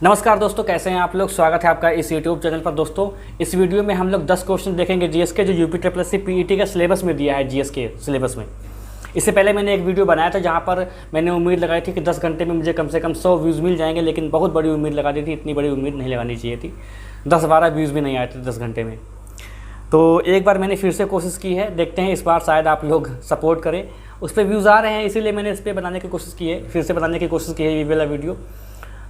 नमस्कार दोस्तों, कैसे हैं आप लोग। स्वागत है आपका इस YouTube चैनल पर। दोस्तों, इस वीडियो में हम लोग 10 क्वेश्चन देखेंगे जीएस के, जो यूपी पीईटी का सिलेबस में दिया है जीएस के सिलेबस में। इससे पहले मैंने एक वीडियो बनाया था जहां पर मैंने उम्मीद लगाई थी कि 10 घंटे में मुझे कम से कम 100 व्यूज़ मिल जाएंगे, लेकिन बहुत बड़ी उम्मीद लगा दी थी। इतनी बड़ी उम्मीद नहीं लगानी चाहिए थी। 10-12 व्यूज़ भी नहीं आए थे 10 घंटे में। तो एक बार मैंने फिर से कोशिश की है, देखते हैं इस बार शायद आप लोग सपोर्ट करें। उस पर व्यूज़ आ रहे हैं, इसीलिए मैंने इस पर बनाने की कोशिश की है, फिर से बनाने की कोशिश की है ये वाला वीडियो।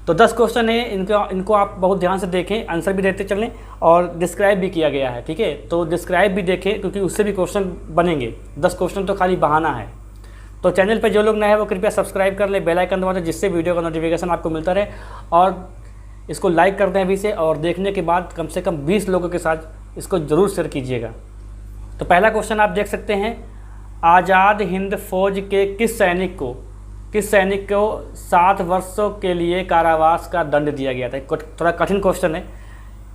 तो 10 क्वेश्चन है, इनको आप बहुत ध्यान से देखें, आंसर भी देते चलें और डिस्क्राइब भी किया गया है, ठीक है। तो डिस्क्राइब भी देखें क्योंकि उससे भी क्वेश्चन बनेंगे। 10 क्वेश्चन तो खाली बहाना है। तो चैनल पे जो लोग नए हैं वो कृपया सब्सक्राइब कर ले, बेल आइकन दबा दें, जिससे वीडियो का नोटिफिकेशन आपको मिलता रहे। और इसको लाइक कर दें अभी से, और देखने के बाद कम से कम 20 लोगों के साथ इसको ज़रूर शेयर कीजिएगा। तो पहला क्वेश्चन आप देख सकते हैं, आज़ाद हिंद फौज के किस सैनिक को 7 वर्षों के लिए कारावास का दंड दिया गया था। थोड़ा कठिन क्वेश्चन है,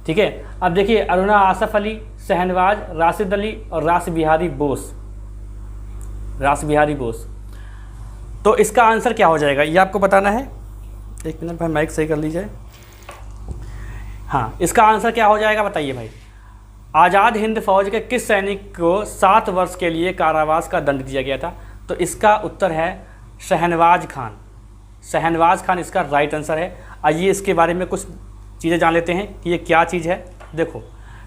ठीक है। अब देखिए, अरुणा आसफ अली, शहनवाज, राशिद अली और रास बिहारी बोस। तो इसका आंसर क्या हो जाएगा ये आपको बताना है। एक मिनट भाई, माइक सही कर लीजिए। हाँ, इसका आंसर क्या हो जाएगा बताइए भाई। आज़ाद हिंद फौज के किस सैनिक को 7 वर्ष के लिए कारावास का दंड दिया गया था। तो इसका उत्तर है शहनवाज खान इसका राइट आंसर है। आइए इसके बारे में कुछ चीज़ें जान लेते हैं कि ये क्या चीज़ है। देखो,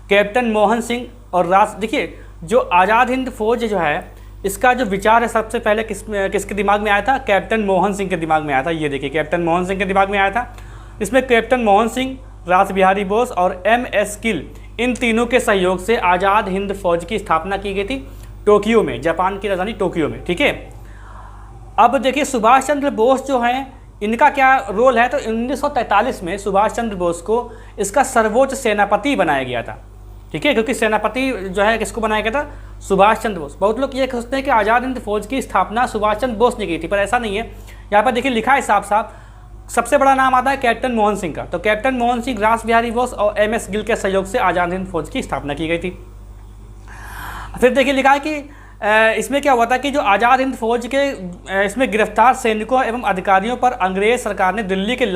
कैप्टन मोहन सिंह और देखिए, जो आज़ाद हिंद फौज जो है, इसका जो विचार है सबसे पहले किसके दिमाग में आया था। कैप्टन मोहन सिंह के दिमाग में आया था। ये देखिए, कैप्टन मोहन सिंह के दिमाग में आया था। इसमें कैप्टन मोहन सिंह, रास बिहारी बोस और MS गिल, इन तीनों के सहयोग से आज़ाद हिंद फौज की स्थापना की गई थी टोक्यो में, जापान की राजधानी टोक्यो में, ठीक है। अब देखिए, सुभाष चंद्र बोस जो हैं, इनका क्या रोल है। तो 1943 में सुभाष चंद्र बोस को इसका सर्वोच्च सेनापति बनाया गया था, ठीक है। क्योंकि सेनापति जो है किसको बनाया गया था, सुभाष चंद्र बोस। बहुत लोग ये सोचते हैं कि आज़ाद हिंद फौज की स्थापना सुभाष चंद्र बोस ने की थी, पर ऐसा नहीं है। यहाँ पर देखिए लिखा है साफ साफ, सबसे बड़ा नाम आता है कैप्टन मोहन सिंह का। तो कैप्टन मोहन सिंह, रास बिहारी बोस और MS गिल के सहयोग से आज़ाद हिंद फौज की स्थापना की गई थी। फिर देखिए लिखा है कि इसमें क्या हुआ था कि जो आज़ाद हिंद फौज के इसमें गिरफ्तार सैनिकों एवं अधिकारियों पर अंग्रेज सरकार ने दिल्ली के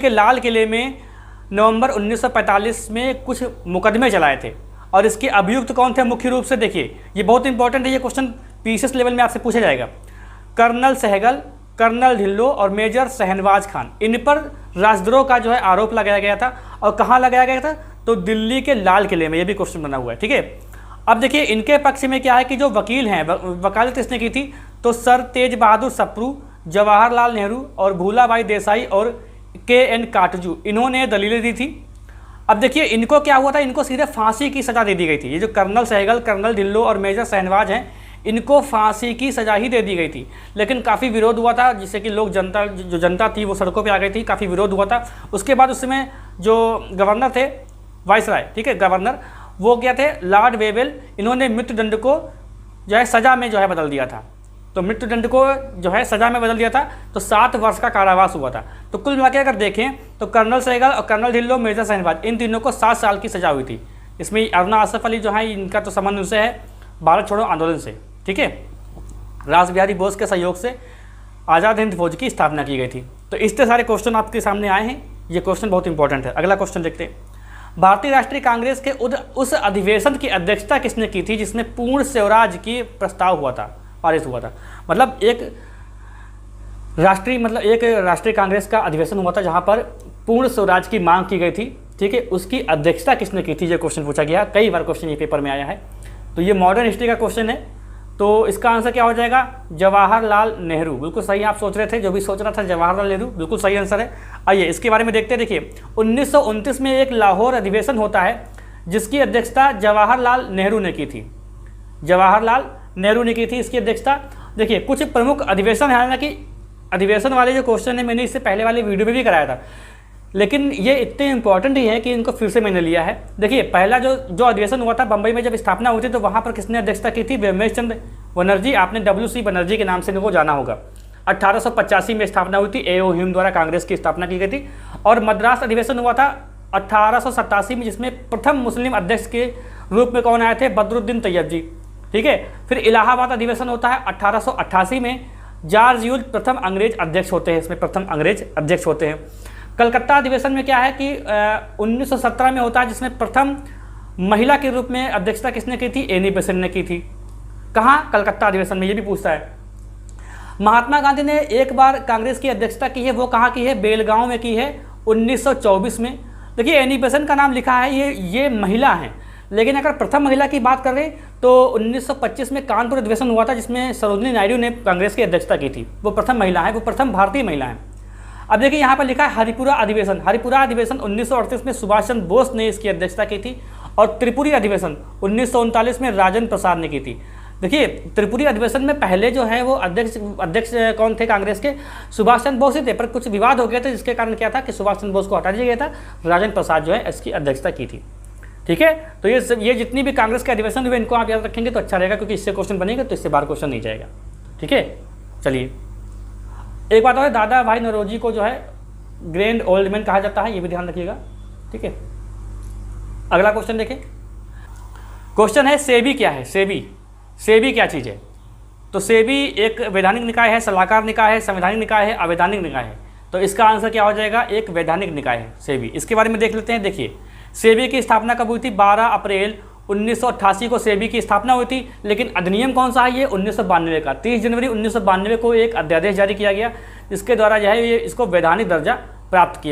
लाल किले में नवंबर 1945 में कुछ मुकदमे चलाए थे। और इसके अभियुक्त कौन थे मुख्य रूप से। देखिए, ये बहुत इंपॉर्टेंट है, ये क्वेश्चन PCS लेवल में आपसे पूछा जाएगा। कर्नल सहगल, कर्नल ढिल्लो और मेजर शहनवाज खान, इन पर राजद्रोह का जो है आरोप लगाया गया था। और कहाँ लगाया गया था, तो दिल्ली के लाल किले में। ये भी क्वेश्चन बना हुआ है, ठीक है। अब देखिए, इनके पक्ष में क्या है कि जो वकील हैं, वकालत इसने की थी, तो सर तेज बहादुर सप्रू, जवाहरलाल नेहरू और भूलाबाई देसाई और KN काटजू, इन्होंने दलीलें दी थी। अब देखिए, इनको क्या हुआ था, इनको सीधे फांसी की सज़ा दे दी गई थी। ये जो कर्नल सहगल, कर्नल ढिल्लो और मेजर शहनवाज हैं, इनको फांसी की सज़ा ही दे दी गई थी। लेकिन काफ़ी विरोध हुआ था, जिससे कि लोग जनता थी वो सड़कों पे आ गई थी, काफ़ी विरोध हुआ था। उसके बाद उस समय जो गवर्नर थे, वाइसराय, ठीक है, गवर्नर, वो क्या थे, लॉर्ड वेवेल, इन्होंने मृत्युदंड को जो है सज़ा में जो है बदल दिया था। तो मृत्युदंड को जो है सज़ा में बदल दिया था, तो 7 वर्ष का कारावास हुआ था। तो कुल मिला के अगर देखें तो कर्नल सहगल और कर्नल ढिल्लो, मेजर शहनवाज, इन तीनों को 7 साल की सज़ा हुई थी। इसमें अरुणा आसफ अली जो है, इनका तो संबंध उनसे है भारत छोड़ो आंदोलन से, ठीक है। रास बिहारी बोस के सहयोग से आज़ाद हिंद फौज की स्थापना की गई थी। तो इतने सारे क्वेश्चन आपके सामने आए हैं। ये क्वेश्चन बहुत इंपॉर्टेंट है। अगला क्वेश्चन देखते हैं, भारतीय राष्ट्रीय कांग्रेस के उस अधिवेशन की अध्यक्षता किसने की थी जिसमें पूर्ण स्वराज की प्रस्ताव पारित हुआ था। मतलब एक राष्ट्रीय कांग्रेस का अधिवेशन हुआ था जहां पर पूर्ण स्वराज की मांग की गई थी, ठीक है। उसकी अध्यक्षता किसने की थी, ये क्वेश्चन पूछा गया। कई बार क्वेश्चन ये पेपर में आया है। तो ये मॉडर्न हिस्ट्री का क्वेश्चन है। तो इसका आंसर क्या हो जाएगा, जवाहरलाल नेहरू। बिल्कुल सही आप सोच रहे थे, जो भी सोच रहा था जवाहरलाल नेहरू, बिल्कुल सही आंसर है। आइए इसके बारे में देखते हैं। देखिए, 1929 में एक लाहौर अधिवेशन होता है जिसकी अध्यक्षता जवाहरलाल नेहरू ने की थी। इसकी अध्यक्षता। देखिए, कुछ प्रमुख अधिवेशन है, हालांकि अधिवेशन वाले जो क्वेश्चन है मैंने इससे पहले वाले वीडियो में भी कराया था, लेकिन ये इतने इंपॉर्टेंट ही है कि इनको फिर से मैंने लिया है। देखिए, पहला जो अधिवेशन हुआ था बम्बई में, जब स्थापना हुई थी, तो वहाँ पर किसने अध्यक्षता की थी, ब्रह्मेश चंद्र बनर्जी। आपने WC बनर्जी के नाम से इनको जाना होगा। 1885 में स्थापना हुई थी, A.O. ह्यूम द्वारा कांग्रेस की स्थापना की गई थी। और मद्रास अधिवेशन हुआ था 1887 में, जिसमें प्रथम मुस्लिम अध्यक्ष के रूप में कौन आए थे, बदरुद्दीन तैयब जी, ठीक है। फिर इलाहाबाद अधिवेशन होता है 1888 में, जॉर्ज यूल प्रथम अंग्रेज अध्यक्ष होते हैं, इसमें प्रथम अंग्रेज अध्यक्ष होते हैं। कलकत्ता अधिवेशन में क्या है कि 1917 में होता है, जिसमें प्रथम महिला के रूप में अध्यक्षता किसने की थी? एनी बेसेंट ने की थी। कहाँ? कलकत्ता अधिवेशन में, ये भी पूछता है। महात्मा गांधी ने एक बार कांग्रेस की अध्यक्षता की है, वो कहाँ की है? बेलगांव में की है 1924 में। देखिए एनी बेसेंट का नाम लिखा है, ये महिला हैं, लेकिन अगर प्रथम महिला की बात करें तो 1925 में कानपुर अधिवेशन हुआ था, जिसमें सरोजिनी नायडू ने कांग्रेस की अध्यक्षता की थी। वो प्रथम महिला है, वो प्रथम भारतीय महिला है। अब देखिए यहाँ पर लिखा है हरिपुरा अधिवेशन। हरिपुरा अधिवेशन 1938 में सुभाष चंद्र बोस ने इसकी अध्यक्षता की थी, और त्रिपुरी अधिवेशन 1939 में राजेंद्र प्रसाद ने की थी। देखिए त्रिपुरी अधिवेशन में पहले जो है वो अध्यक्ष कौन थे कांग्रेस के? सुभाष चंद्र बोस ही थे, पर कुछ विवाद हो गया था, जिसके कारण क्या था कि सुभाष चंद्र बोस को हटा दिया गया था, राजेंद्र प्रसाद जो है इसकी अध्यक्षता की थी। ठीक है, तो ये जितनी भी कांग्रेस के अधिवेशन हुए इनको आप याद रखेंगे तो अच्छा रहेगा, क्योंकि इससे क्वेश्चन बनेगा, तो इससे बाहर क्वेश्चन नहीं जाएगा। ठीक है, चलिए एक बात और, दादा भाई नौरोजी को जो है ग्रैंड ओल्ड मैन कहा जाता है, ये भी ध्यान रखिएगा। ठीक है, अगला क्वेश्चन देखें। क्वेश्चन है सेबी क्या है? सेबी क्या चीज़ है? तो सेबी एक वैधानिक निकाय है, सलाहकार निकाय है, संवैधानिक निकाय है, अवैधानिक निकाय है। तो इसका आंसर क्या हो जाएगा? एक वैधानिक निकाय है सेबी। इसके बारे में देख लेते हैं। देखिए सेबी की स्थापना कब हुई थी? 12 अप्रैल 1988 को सेबी की स्थापना हुई थी, लेकिन अधिनियम कौन सा है? ये 1992 का। 30 जनवरी 1992 को एक अध्यादेश जारी किया गया, जिसके द्वारा जो है ये इसको वैधानिक दर्जा प्राप्त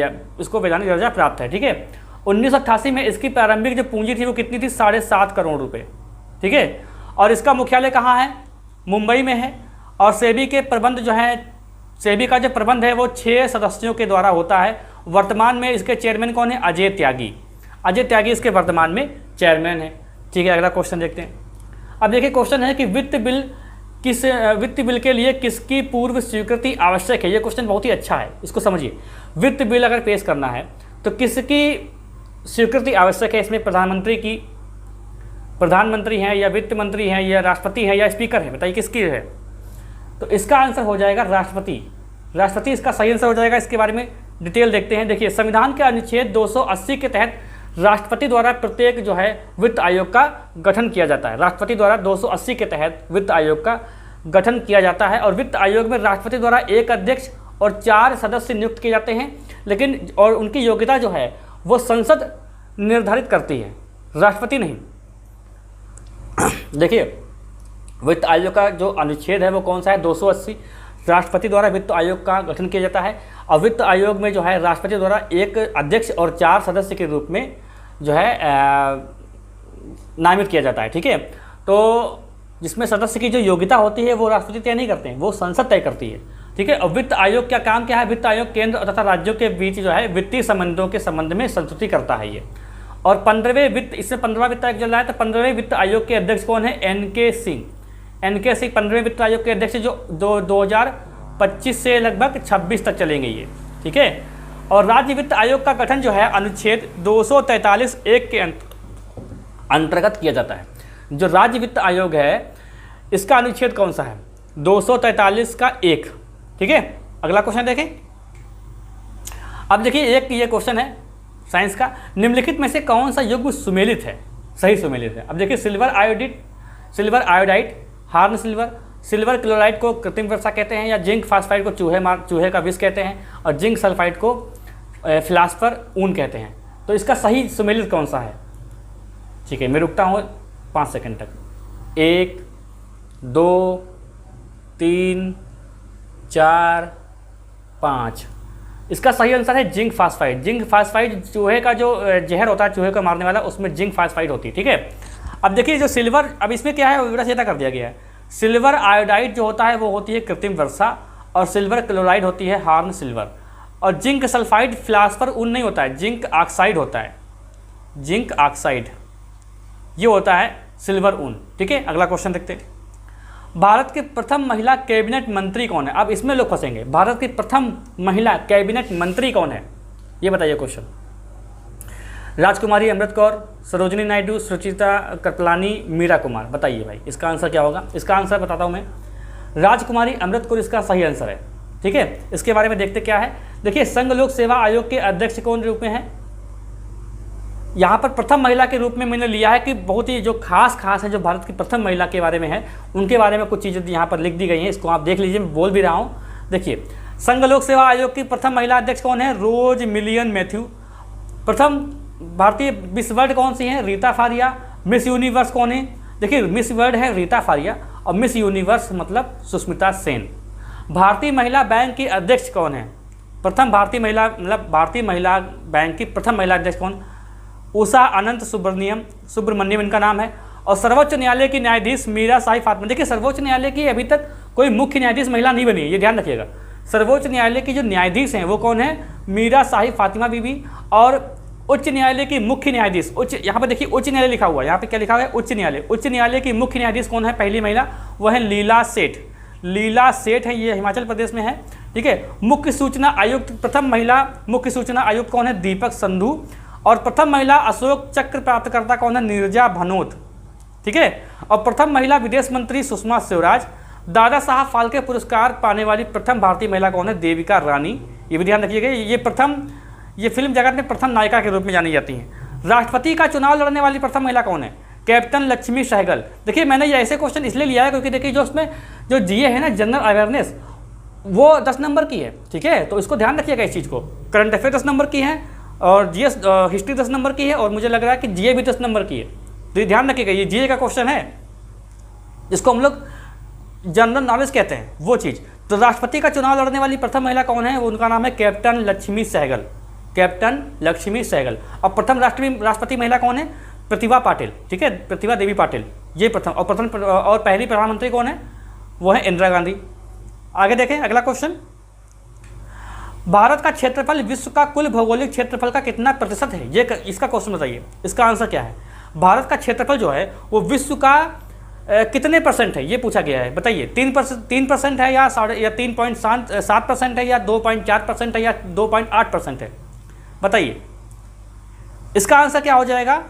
है। ठीक है, 1988 में इसकी प्रारंभिक जो पूंजी थी वो कितनी थी? 7.5 करोड़ रुपये। ठीक है, और इसका मुख्यालय कहाँ है? मुंबई में है। और सेबी के प्रबंध जो है, सेबी का जो प्रबंध है वो 6 सदस्यों के द्वारा होता है। वर्तमान में इसके चेयरमैन कौन है? अजय त्यागी इसके वर्तमान में चेयरमैन है। ठीक है, अगला क्वेश्चन देखते हैं। अब देखिए क्वेश्चन है कि वित्त बिल के लिए किसकी पूर्व स्वीकृति आवश्यक है? ये क्वेश्चन बहुत ही अच्छा है, इसको समझिए। वित्त बिल अगर पेश करना है तो किसकी स्वीकृति आवश्यक है? इसमें प्रधानमंत्री हैं, या वित्त मंत्री हैं, या राष्ट्रपति हैं, या स्पीकर है? बताइए किसकी है? तो इसका आंसर हो जाएगा राष्ट्रपति इसका सही आंसर हो जाएगा। इसके बारे में डिटेल देखते हैं। देखिए संविधान के अनुच्छेद 280 के तहत राष्ट्रपति द्वारा प्रत्येक जो है वित्त आयोग का गठन किया जाता है। राष्ट्रपति द्वारा 280 के तहत वित्त आयोग का गठन किया जाता है, और वित्त आयोग में राष्ट्रपति द्वारा एक अध्यक्ष और 4 सदस्य नियुक्त किए जाते हैं, लेकिन और उनकी योग्यता जो है वो संसद निर्धारित करती है, राष्ट्रपति नहीं। देखिए वित्त आयोग का जो अनुच्छेद है वो कौन सा है? 280। राष्ट्रपति द्वारा वित्त आयोग का गठन किया जाता है, और वित्त आयोग में जो है राष्ट्रपति द्वारा एक अध्यक्ष और 4 सदस्य के रूप में जो है नामित किया जाता है। ठीक है, तो जिसमें सदस्य की जो योग्यता होती है वो राष्ट्रपति तय नहीं करते हैं, वो संसद तय करती है। ठीक है, और वित्त आयोग का काम क्या है? वित्त आयोग केंद्र तथा राज्यों के बीच जो है वित्तीय संबंधों के संबंध में संस्तुति करता है ये। और 15वें वित्त आयोग चल रहा है, तो 15वें वित्त आयोग के अध्यक्ष कौन है? NK सिंह 15वें वित्त आयोग के अध्यक्ष जो 2025 से लगभग 26 तक चलेंगे ये। ठीक है, और राज्य वित्त आयोग का गठन जो है अनुच्छेद 243(1) के अंतर्गत किया जाता है। जो राज्य वित्त आयोग है इसका अनुच्छेद कौन सा है? 243(1). ठीक है, अगला क्वेश्चन देखें। अब देखिए एक ये क्वेश्चन है साइंस का, निम्नलिखित में से कौन सा युग्म सुमेलित है? सही सुमेलित है। अब देखिए silver iodide, horn silver chloride को कृत्रिम वर्षा कहते हैं, या जिंक फास्फाइड को चूहे का विष कहते हैं, और जिंक सल्फाइड को फिलास्फर ऊन कहते हैं। तो इसका सही सुमेलित कौन सा है? ठीक है, मैं रुकता हूँ 5 सेकंड तक। 1 2 3 4 5। इसका सही आंसर है जिंक फास्फाइड चूहे का जो जहर होता है, चूहे को मारने वाला, उसमें जिंक फास्फाइड होती है। ठीक है, अब देखिए जो सिल्वर, अब इसमें क्या है उल्टा सीधा कर दिया गया है। सिल्वर आयोडाइड जो होता है वो होती है कृत्रिम वर्षा, और सिल्वर क्लोराइड होती है हार्न सिल्वर, और जिंक सल्फाइड फिलास्फर ऊन नहीं होता है, जिंक ऑक्साइड होता है। जिंक ऑक्साइड ये होता है सिल्वर ऊन। ठीक है, अगला क्वेश्चन देखते हैं। भारत की प्रथम महिला कैबिनेट मंत्री कौन है? अब इसमें लोग फंसेंगे। भारत की प्रथम महिला कैबिनेट मंत्री कौन है? ये बताइए क्वेश्चन। राजकुमारी अमृत कौर, सरोजिनी नायडू, सुचिता कृपलानी, मीरा कुमार। बताइए भाई इसका आंसर क्या होगा? इसका आंसर बताता हूँ मैं, राजकुमारी अमृत कौर इसका सही आंसर है। ठीक है, इसके बारे में देखते क्या है। देखिए संघ लोक सेवा आयोग के अध्यक्ष कौन रूप में है? यहाँ पर प्रथम महिला के रूप में मैंने लिया है कि बहुत ही जो खास है, जो भारत की प्रथम महिला के बारे में है, उनके बारे में कुछ चीज़ें यहाँ पर लिख दी गई हैं। इसको आप देख लीजिए, मैं बोल भी रहा हूँ। देखिए संघ लोक सेवा आयोग की प्रथम महिला अध्यक्ष कौन है? रोज मिलियन मैथ्यू। प्रथम भारतीय मिस वर्ल्ड कौन सी है? रीता फारिया। मिस यूनिवर्स कौन है? देखिए मिस वर्ल्ड है रीता फारिया और मिस यूनिवर्स मतलब सुष्मिता सेन। भारतीय महिला बैंक की अध्यक्ष कौन है? प्रथम भारतीय महिला मतलब भारतीय महिला बैंक की प्रथम महिला अध्यक्ष कौन? उषा अनंत सुब्रमण्यम इनका नाम है। और सर्वोच्च न्यायालय की न्यायाधीश मीरा शाही फातिमा। देखिए सर्वोच्च न्यायालय की अभी तक कोई मुख्य न्यायाधीश महिला नहीं बनी है, ये ध्यान रखिएगा। सर्वोच्च न्यायालय की जो न्यायाधीश हैं वो कौन है? मीरा शाही फातिमा बीबी। और उच्च न्यायालय की मुख्य न्यायाधीश, यहाँ पर देखिए उच्च न्यायालय लिखा हुआ है, यहाँ पे क्या लिखा हुआ है? उच्च न्यायालय। उच्च न्यायालय की मुख्य न्यायाधीश कौन है? पहली महिला, वह है लीला सेठ। लीला सेठ है, ये हिमाचल प्रदेश में है, ठीक है। मुख्य सूचना आयुक्त, प्रथम महिला मुख्य सूचना आयुक्त कौन है? दीपक संधू। और प्रथम महिला अशोक चक्र प्राप्तकर्ता कौन है? नीरजा भनोत, ठीक है। और प्रथम महिला विदेश मंत्री सुषमा स्वराज। दादा साहब फाल्के पुरस्कार पाने वाली प्रथम भारतीय महिला कौन है? देविका रानी। ये भी ध्यान रखिएगा, ये फिल्म जगत में प्रथम नायिका के रूप में जानी जाती हैं। राष्ट्रपति का चुनाव लड़ने वाली प्रथम महिला कौन है? कैप्टन लक्ष्मी सहगल। देखिए मैंने ये ऐसे क्वेश्चन इसलिए लिया है क्योंकि देखिए जो उसमें जो जीए है ना, जनरल अवेयरनेस, वो 10 नंबर की है, ठीक है। तो इसको ध्यान रखिएगा इस चीज़ को। करंट अफेयर 10 नंबर की है और जीएस हिस्ट्री 10 नंबर की है और मुझे लग रहा है कि जीए भी 10 नंबर की है। तो ये ध्यान रखिएगा, ये जीए का क्वेश्चन है, जिसको हम लोग जनरल नॉलेज कहते हैं, वो चीज़। तो राष्ट्रपति का चुनाव लड़ने वाली प्रथम महिला कौन है? उनका नाम है कैप्टन लक्ष्मी सहगल। कैप्टन लक्ष्मी सहगल। और प्रथम राष्ट्रपति महिला कौन है? प्रतिभा पाटिल, ठीक है, प्रतिभा देवी पाटिल, ये प्रथम। और पहली प्रधानमंत्री कौन है? वो है इंदिरा गांधी। आगे देखें अगला क्वेश्चन। भारत का क्षेत्रफल विश्व का कुल भौगोलिक क्षेत्रफल का कितना प्रतिशत है? ये इसका क्वेश्चन बताइए, इसका आंसर क्या है? भारत का क्षेत्रफल जो है वो विश्व का कितने परसेंट है, ये पूछा गया है। बताइए 3% है या 3.7% है या 2.4% है या 2.8% है? बताइए इसका आंसर क्या हो जाएगा?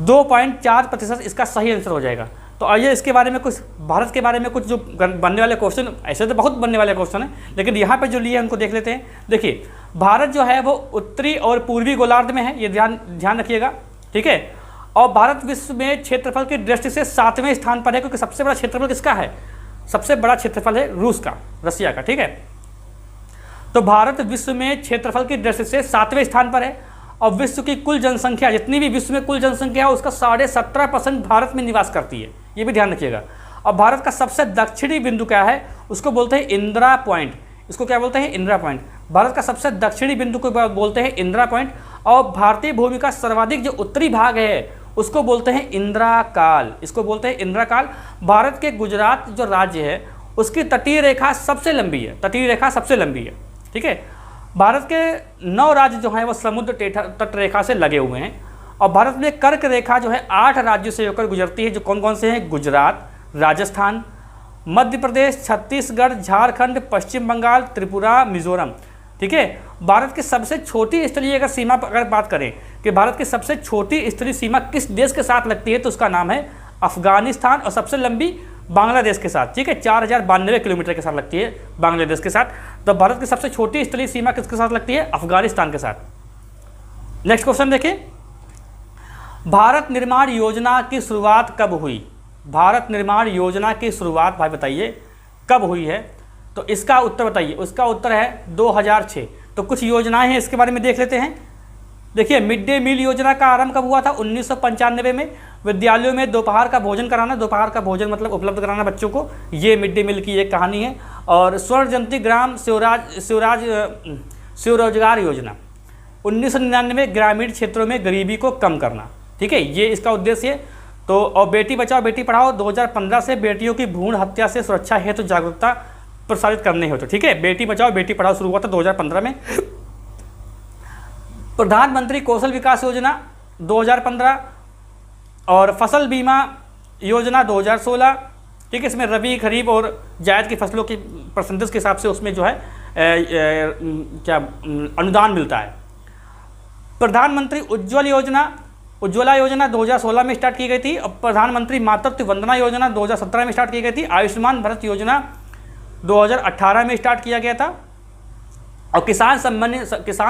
2.4% इसका सही आंसर हो जाएगा। तो आइए इसके बारे में कुछ, भारत के बारे में कुछ जो बनने वाले क्वेश्चन, ऐसे तो बहुत बनने वाले क्वेश्चन हैं लेकिन यहाँ पे जो लिए हैं उनको देख लेते हैं। देखिए भारत जो है वो उत्तरी और पूर्वी गोलार्ध में है, ये ध्यान रखिएगा, ठीक है। और भारत विश्व में क्षेत्रफल की दृष्टि से 7वें स्थान पर है, क्योंकि सबसे बड़ा क्षेत्रफल किसका है? सबसे बड़ा क्षेत्रफल है रूस का, रसिया का, ठीक है। तो भारत विश्व में क्षेत्रफल की दृष्टि से 7वें स्थान पर है और विश्व की कुल जनसंख्या, जितनी भी विश्व में कुल जनसंख्या है उसका 17.5% भारत में निवास करती है, ये भी ध्यान रखिएगा। और भारत का सबसे दक्षिणी बिंदु क्या है? उसको बोलते हैं इंदिरा पॉइंट। इसको क्या बोलते हैं? इंदिरा पॉइंट। भारत का सबसे दक्षिणी बिंदु को बोलते हैं इंदिरा पॉइंट। और भारतीय भूमि का सर्वाधिक जो उत्तरी भाग है उसको बोलते हैं इंदिरा काल। इसको बोलते हैं इंदिरा काल। भारत के गुजरात जो राज्य है उसकी तटीय रेखा सबसे लंबी है, तटीय रेखा सबसे लंबी है, ठीक है। भारत के 9 राज्य जो हैं वो समुद्र तट रेखा से लगे हुए हैं। और भारत में कर्क रेखा जो है 8 राज्यों से होकर गुजरती है, जो कौन कौन से हैं? गुजरात, राजस्थान, मध्य प्रदेश, छत्तीसगढ़, झारखंड, पश्चिम बंगाल, त्रिपुरा, मिजोरम, ठीक है। भारत की सबसे छोटी स्तरीय अगर सीमा पर अगर बात करें कि भारत की सबसे छोटी स्तरीय सीमा किस देश के साथ लगती है तो उसका नाम है अफगानिस्तान। और सबसे लंबी बांग्लादेश के साथ, ठीक है, 4092 किलोमीटर के साथ लगती है बांग्लादेश के साथ। तो भारत की सबसे छोटी स्तरीय सीमा किसके साथ लगती है? अफगानिस्तान के साथ। नेक्स्ट क्वेश्चन देखिए, भारत निर्माण योजना की शुरुआत कब हुई? भारत निर्माण योजना की शुरुआत भाई बताइए कब हुई है? तो इसका उत्तर बताइए। उसका उत्तर है 2006। तो कुछ योजनाएं हैं इसके बारे में देख लेते हैं। देखिए मिड डे मील योजना का आरंभ कब हुआ था? 1995 में। विद्यालयों में दोपहर का भोजन कराना, दोपहर का भोजन मतलब उपलब्ध कराना बच्चों को, ये मिड डे मील की एक कहानी है। और स्वर्ण जयंती ग्राम स्वरोजगार योजना 1999, ग्रामीण क्षेत्रों में गरीबी को कम करना, ठीक है, ये इसका उद्देश्य है। तो और बेटी बचाओ बेटी पढ़ाओ 2015 से बेटियों की भ्रूण हत्या से सुरक्षा हेतु जागरूकता प्रसारित करने हेतु, ठीक है। बेटी बचाओ बेटी पढ़ाओ शुरू हुआ था 2015 में। प्रधानमंत्री कौशल विकास योजना 2015 और फसल बीमा योजना 2016, ठीक है। इसमें रबी, खरीफ और जायद की फसलों की परसेंटेज के हिसाब से उसमें जो है अनुदान मिलता है। प्रधानमंत्री उज्ज्वला योजना 2016 में स्टार्ट की गई थी। और प्रधानमंत्री मातृत्व वंदना योजना 2017 में स्टार्ट की गई थी। आयुष्मान भारत योजना 2018 में स्टार्ट किया गया था। और किसान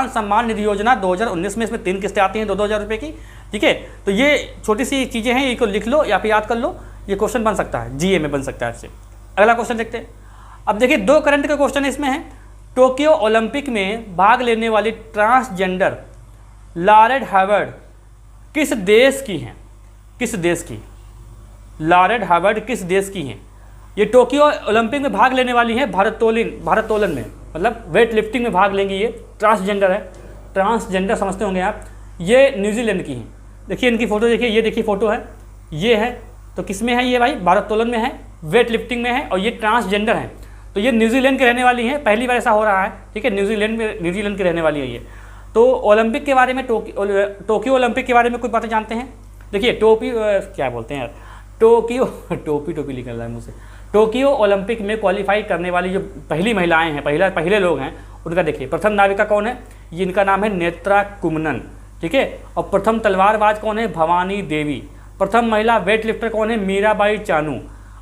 सम्मान निधि योजना 2019 में, इसमें 3 किस्तें आती हैं 2-2 हज़ार रुपये की, ठीक है। तो ये छोटी सी चीज़ें हैं, इनको लिख लो या फिर याद कर लो, ये क्वेश्चन बन सकता है, जीए में बन सकता है इससे। अगला क्वेश्चन देखते हैं। अब देखिए 2 करंट का क्वेश्चन इसमें है। टोक्यो ओलंपिक में भाग लेने वाली ट्रांसजेंडर लॉरेट हार्वर्ड किस देश की हैं? किस देश की? लॉरेट हार्वर्ड किस देश की हैं? ये टोक्यो ओलंपिक में भाग लेने वाली हैं भारोत्तोलन में, मतलब वेट लिफ्टिंग में भाग लेंगी। ये ट्रांसजेंडर है, ट्रांसजेंडर समझते होंगे आप। ये न्यूजीलैंड की हैं। देखिए इनकी फ़ोटो देखिए, ये देखिए फ़ोटो है, ये है। तो किस में है ये भाई? भारोत्तोलन में है, वेट लिफ्टिंग में है, और ये ट्रांसजेंडर हैं। तो ये न्यूजीलैंड के रहने वाली हैं, पहली बार ऐसा हो रहा है, ठीक है। न्यूजीलैंड की रहने वाली है ये। तो ओलंपिक के बारे में, टोक्यो ओलंपिक के बारे में कुछ बातें जानते हैं। देखिए क्या बोलते हैं यार, टोपी निकल रहा है मुझसे। टोक्यो ओलंपिक में क्वालिफाई करने वाली जो पहली महिलाएं हैं, पहले लोग हैं, उनका देखिए प्रथम नाविका कौन है? ये इनका नाम है नेत्रा कुमनन, ठीक है। और प्रथम तलवारबाज कौन है? भवानी देवी। प्रथम महिला वेट लिफ्टर कौन है? मीराबाई चानू।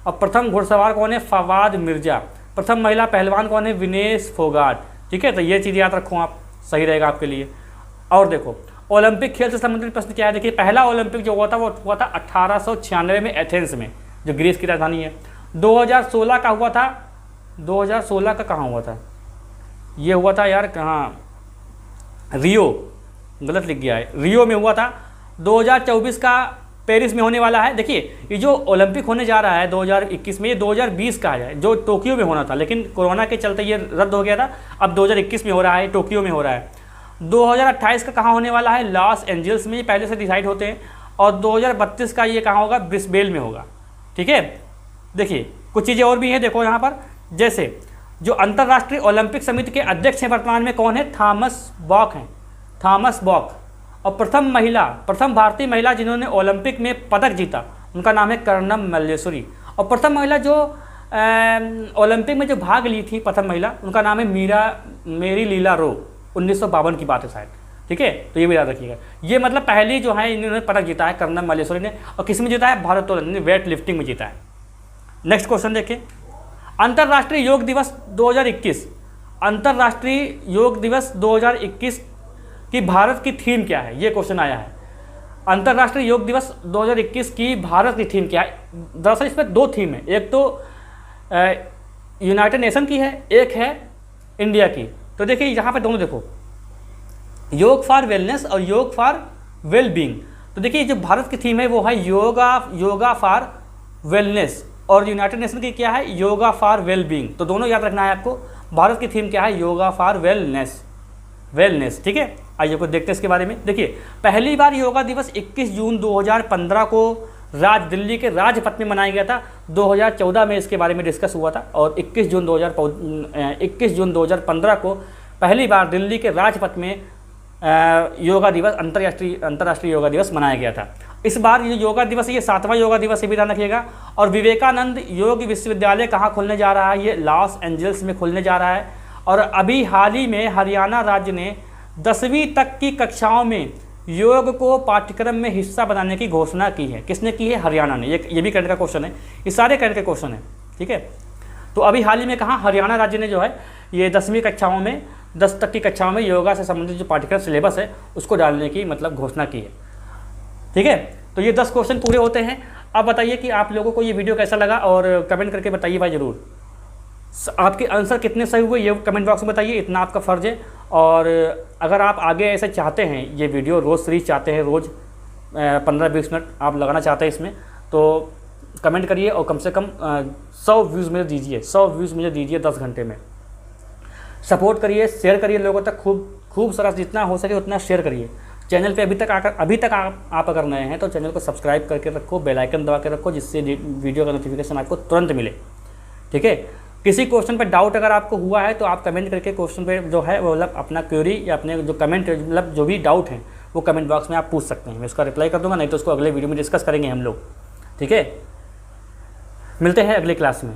और प्रथम घुड़सवार कौन है? फवाद मिर्जा। प्रथम महिला पहलवान कौन है? विनेश फोगाट, ठीक है। तो ये चीज़ याद रखो आप, सही रहेगा आपके लिए। और देखो ओलंपिक खेल से संबंधित प्रश्न क्या है। देखिए पहला ओलंपिक जो हुआ था वो हुआ था 1896 में एथेंस में, जो ग्रीस की राजधानी है। 2016 का हुआ था, 2016 का कहाँ हुआ था? ये हुआ था यार कहाँ, रियो, गलत लिख गया है, रियो में हुआ था। 2024 का पेरिस में होने वाला है। देखिए ये जो ओलंपिक होने जा रहा है 2021 में, ये 2020 का है, जो टोक्यो में होना था, लेकिन कोरोना के चलते ये रद्द हो गया था। अब 2021 में हो रहा है, टोक्यो में हो रहा है। 2028 का कहाँ होने वाला है? लॉस एंजल्स में, ये पहले से डिसाइड होते हैं। और 2032 का ये कहाँ होगा? ब्रिस्बेन में होगा, ठीक है। देखिए कुछ चीज़ें और भी हैं, देखो यहाँ पर, जैसे जो अंतर्राष्ट्रीय ओलंपिक समिति के अध्यक्ष हैं वर्तमान में कौन है? थॉमस बॉक हैं, थॉमस बॉक। और प्रथम भारतीय महिला जिन्होंने ओलंपिक में पदक जीता, उनका नाम है कर्णम मल्लेश्वरी। और प्रथम महिला जो ओलंपिक में जो भाग ली थी, प्रथम महिला, उनका नाम है मेरी लीला रो। 1952 की बात है शायद, ठीक है। तो ये भी याद रखिएगा। ये मतलब पहली जो है इन्होंने पदक जीता है कर्णम मल्लेश्वरी ने। और किस में जीता है? भारोत्तोलन, वेट लिफ्टिंग में जीता है। नेक्स्ट क्वेश्चन देखिए, अंतर्राष्ट्रीय योग दिवस 2021, अंतर्राष्ट्रीय योग दिवस 2021 की भारत की थीम क्या है? ये क्वेश्चन आया है। अंतर्राष्ट्रीय योग दिवस 2021 की भारत की थीम क्या है? दरअसल इसमें 2 थीम है, एक तो यूनाइटेड नेशन की है, एक है इंडिया की। तो देखिए यहाँ पे दोनों देखो, योग फॉर वेलनेस और योग फॉर वेल बीइंग। तो देखिए जो भारत की थीम है वो है योगा फॉर वेलनेस, और यूनाइटेड नेशन की क्या है? Yoga for well being. तो दोनों याद रखना है आपको। भारत की थीम क्या है? योगा फॉर वेलनेस, ठीक है। आइए कुछ देखते हैं इसके बारे में। देखिए पहली बार योगा दिवस 21 जून 2015 को दिल्ली के राजपथ में मनाया गया था। 2014 में इसके बारे में डिस्कस हुआ था, और 21 जून 2015 को पहली बार दिल्ली के राजपथ में योगा दिवस, अंतर्राष्ट्रीय योगा दिवस मनाया गया था। इस बार ये योगा दिवस, ये 7वां योगा दिवस, ये भी ध्यान रखिएगा। और विवेकानंद योग विश्वविद्यालय कहाँ खुलने जा रहा है? ये लॉस एंजल्स में खुलने जा रहा है। और अभी हाल ही में हरियाणा राज्य ने 10वीं तक की कक्षाओं में योग को पाठ्यक्रम में हिस्सा बनाने की घोषणा की है। किसने की है? हरियाणा ने। ये भी करंट का क्वेश्चन है, ये सारे करंट के क्वेश्चन है, ठीक है। तो अभी हाल ही में कहाँ, हरियाणा राज्य ने जो है ये 10वीं कक्षाओं में, 10 तक की कक्षाओं में योगा से संबंधित जो पाठ्यक्रम सिलेबस है उसको डालने की मतलब घोषणा की है, ठीक है। तो ये 10 क्वेश्चन पूरे होते हैं। अब बताइए कि आप लोगों को ये वीडियो कैसा लगा, और कमेंट करके बताइए भाई ज़रूर। आपके आंसर कितने सही हुए ये कमेंट बॉक्स में बताइए, इतना आपका फ़र्ज़ है। और अगर आप आगे ऐसे चाहते हैं, ये वीडियो रोज़ सीरीज चाहते हैं, रोज़ 15-20 मिनट आप लगाना चाहते हैं इसमें, तो कमेंट करिए और कम से कम 100 व्यूज़ मुझे दीजिए, 100 व्यूज़ मुझे दीजिए 10 घंटे में। सपोर्ट करिए, शेयर करिए लोगों तक, खूब सारा जितना हो सके उतना शेयर करिए। चैनल पे अभी तक आप अगर नए हैं तो चैनल को सब्सक्राइब करके रखो, बेल आइकन दबा के रखो, जिससे वीडियो का नोटिफिकेशन आपको तुरंत मिले, ठीक है। किसी क्वेश्चन पे डाउट अगर आपको हुआ है तो आप कमेंट करके क्वेश्चन पे जो है वो मतलब अपना क्वेरी या अपने जो कमेंट मतलब जो भी डाउट हैं वो कमेंट बॉक्स में आप पूछ सकते हैं, मैं उसका रिप्लाई कर दूंगा, नहीं तो उसको अगले वीडियो में डिस्कस करेंगे हम लोग, ठीक है। मिलते हैं अगले क्लास में।